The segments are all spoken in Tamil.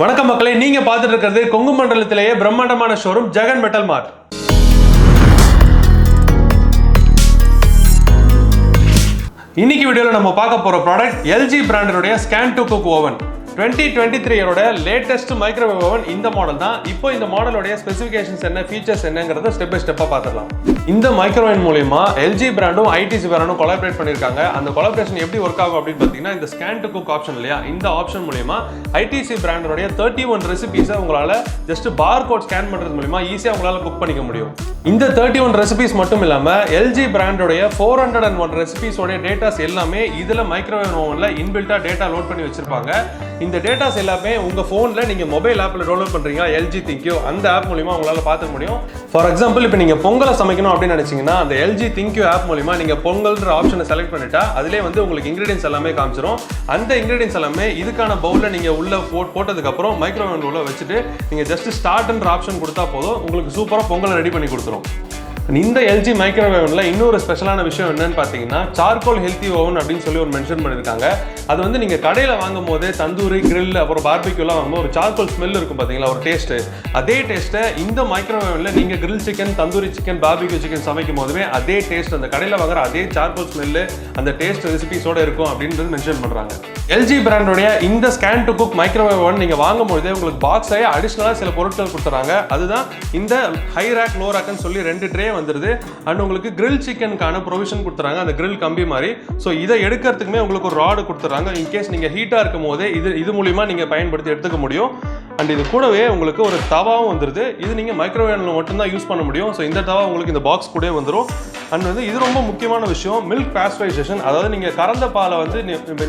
வணக்கம் மக்களே, நீங்க பார்த்துட்டு இருக்கிறது கொங்கு மண்டலத்திலேயே பிரம்மாண்டமான ஷோரூம் ஜகன் மெட்டல் மார்ட். இன்னைக்கு வீடியோல நம்ம பார்க்க போற ப்ராடக்ட் LG பிராண்டோட scan to cook oven. 2023 latest microwave oven இந்த மாடல் தான். இப்போ இந்த மாடலோட ஸ்பெசிஃபிகேஷன்ஸ் என்ன, ஃபீச்சர்ஸ் என்னங்கறத ஸ்டெப் பை ஸ்டெப்பா பார்த்துடலாம். இந்த மைக்ரோவேவ் மூலமா LG பிராண்டும் ITC பிராண்டும் கொலாபரேட் பண்ணிருக்காங்க. அந்த கொலாபரேஷன் எப்படி ஒர்க் ஆகும் அப்படின்னு பார்த்தீங்கன்னா, இந்த ஸ்கேன் டு குக் ஆப்ஷன் இல்லையா, இந்த ஆப்ஷன் மூலமா ITC பிராண்டோட 31 ரெசிபீஸை உங்களால ஜஸ்ட் பார் கோட் ஸ்கேன் பண்றது மூலமா ஈஸியா உங்களால குக் பண்ணிக்க முடியும். இந்த 31 ரெசிபீஸ் மட்டும் இல்லாம LG பிராண்டோட 401 ரெசிபீஸோட டேட்டாஸ் எல்லாமே இதுல மைக்ரோவேவ் ஓவன்ல இன்பில்ட்டா டேட்டா லோட் பண்ணி வச்சிருப்பாங்க. இந்த டேட்டாஸ் எல்லாமே உங்க போன்ல நீங்க மொபைல் ஆப்ல டவுன்லோட் பண்றீங்க, LG ThinkU அந்த ஆப் மூலமா உங்களால பார்த்துக்க முடியும். ஃபார் எக்ஸாம்பிள், இப்போ நீங்க பொங்கலை சமைக்கணும் அப்படின்னு நினைச்சீங்கன்னா அந்த LG ThinkU ஆப் மூலமா நீங்க பொங்கல்ன்ற ஆப்ஷனை செலக்ட் பண்ணிட்டா அதிலே வந்து உங்களுக்கு இன்கிரீடியன்ஸ் எல்லாமே காமிச்சிரும். அந்த இன்கிரீடியன்ஸ் எல்லாமே இதுக்கான பவுல்ல நீங்க உள்ள போட்டதுக்கு அப்புறம் மைக்ரோவேவ் உள்ள வச்சுட்டு நீங்க ஜஸ்ட் ஸ்டார்ட்ன்ற ஆப்ஷன் கொடுத்தா போதும், உங்களுக்கு சூப்பரா பொங்கலை ரெடி பண்ணி கொடுத்துரும். இந்த LG மைக்ரோவேவ்ல இன்னொரு ஸ்பெஷலான விஷயம் என்னன்னு பார்த்தீங்கன்னா, சார்கோல் ஹெல்த்தி ஓவன் அப்படின்னு சொல்லி ஒரு மென்ஷன் பண்ணியிருக்காங்க. அது வந்து நீங்க கடையில் வாங்கும் போது தந்தூரி, கிரில், அப்புறம் பார்பிக்யூலாம் வாங்கும்போது ஒரு சார்கோல் ஸ்மெல் இருக்கும் பார்த்தீங்களா, ஒரு டேஸ்ட். அதே டேஸ்ட்டை இந்த மைக்ரோவேவ்ல நீங்க grill chicken, tandoori chicken, barbecue chicken சமைக்கும் போதுமே அதே டேஸ்ட், அந்த கடையில் வாங்குற அதே சார்கோல் ஸ்மெல்லு, அந்த டேஸ்ட் ரெசிபிஸோட இருக்கும் அப்படின்றது மென்ஷன் பண்றாங்க. LG பிராண்டோடைய இந்த scan to cook microwave oven நீங்க வாங்கும் போதே உங்களுக்கு பாக்ஸே அடிஷனலா சில பொருட்கள் கொடுத்துறாங்க. அதுதான் இந்த ஹை ரேக், லோ ரேக்னு சொல்லி 2 ட்ரே வந்துருது. அண்ட் உங்களுக்கு கிரில் சிக்கனுக்கான ப்ரொவிஷன் கொடுத்துறாங்க, அந்த கிரில் கம்பி மாதிரி. ஸோ இதை எடுக்கிறதுக்குமே உங்களுக்கு ஒரு ராடு கொடுத்துறாங்க. இன்கேஸ் நீங்க ஹீட்டா இருக்கும் போதே இது மூலியமா நீங்க பயன்படுத்தி எடுத்துக்க முடியும். அண்ட் இது கூடவே உங்களுக்கு ஒரு தவாவும் வந்துருது. இது நீங்க மைக்ரோவேவ்ல மட்டும்தான் யூஸ் பண்ண முடியும். ஸோ இந்த தவா உங்களுக்கு இந்த பாக்ஸ் கூட வந்துடும். அண்ட் வந்து இது ரொம்ப முக்கியமான விஷயம், மில்க் பாஸ்டரைசேஷன். அதாவது நீங்க கறந்த பாலை வந்து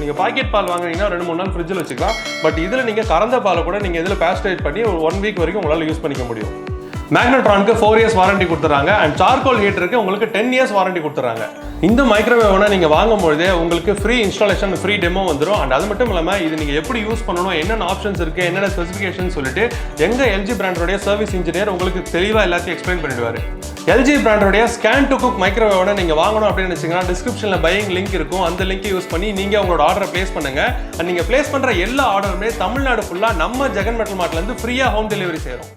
நீங்க பாக்கெட் பால் வாங்குறீங்கன்னா 2-3 நாள் ஃப்ரிட்ஜில் வச்சுக்கலாம். பட் இதுல நீங்க கறந்த பாலை கூட நீங்க இதுல பாஸ்டரைஸ் பண்ணி ஒரு 1 வீக் வரைக்கும் உங்களால யூஸ் பண்ணிக்க முடியும். மேக்னட்ரானுக்கு 4 இயர்ஸ் வாரண்டி கொடுத்துறாங்க. அண்ட் சார்கோல் ஹீட்டருக்கு உங்களுக்கு 10 இயர்ஸ் வாரண்டி கொடுத்துறாங்க. இந்த மைக்ரோவேவ்னை நீங்க வாங்கும் பொழுதே உங்களுக்கு ஃப்ரீ இன்ஸ்டாலேஷன், ஃப்ரீ டெமோ வந்துடும். அண்ட் அது மட்டும் இல்லாம இது நீங்க எப்படி யூஸ் பண்ணணும், என்னென்ன ஆப்ஷன்ஸ் இருக்கு, என்னென்ன ஸ்பெசிஃபிகேஷன் சொல்லிட்டு எங்க LG பிராண்டோட சர்வீஸ் இன்ஜினியர் உங்களுக்கு தெளிவா எல்லாத்தையும் எக்ஸ்பிளைன் பண்ணிடுவாரு. LG பிராண்டோட ஸ்கேன் டு குக் மைக்ரோவேவ்னை நீங்க வாங்கணும் அப்படின்னு நினைச்சீங்கன்னா டிஸ்கிரிப்ஷன்ல பையிங் லிங்க் இருக்கும். அந்த லிங்க் யூஸ் பண்ணி நீங்க உங்களோட ஆர்டரை பிளேஸ் பண்ணுங்க. அண்ட் நீங்க பிளேஸ் பண்ற எல்லா ஆர்டருமே தமிழ்நாடு ஃபுல்லா நம்ம ஜெகன் மெட்டல் மார்ட்ல இருந்து ஃப்ரீயா ஹோம் டெலிவரி செய்றோம்.